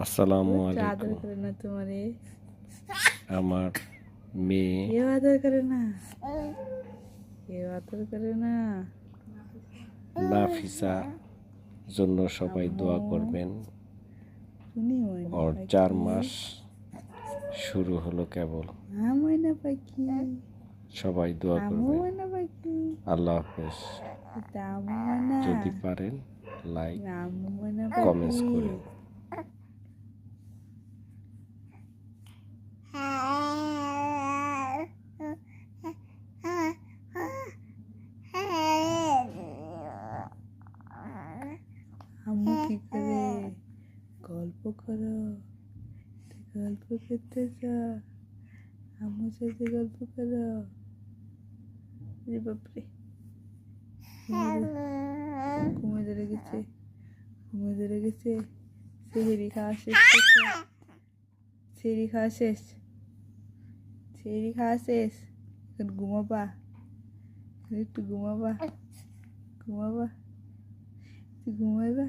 আসসালামু আদর আলাইকুম। করে না তোমারে, আমার মেয়ে কেউ আদর করে না, কেউ আদর করে না। নাফিসার জন্য সবাই আম্মু, দোয়া করবেন। শুনি ময়না ওর 4 পাখি, মাস শুরু হলো কেবল। ময়না পাখি, সবাই দোয়া করবেন। ময়না পাখি, আল্লাহ হাফেজ। এটা ময়না, যদি পারেন লাইক ময়না কমেন্টস পাখি। করে। আম্মু কি করে? গল্প করো, গল্প করতে চাও? আম্মুর সাথে গল্প করো। রে বাপরে, ঘুমে ধরে গেছে, ঘুমে ধরে গেছে। সেহেরি খাওয়া শেষ করছে, সেহেরি খাওয়া শেষ, সেহেরি খাওয়া শেষ। এখন ঘুমাবা, একটু ঘুমাবা, ঘুমাবা, একটু ঘুমাইবা।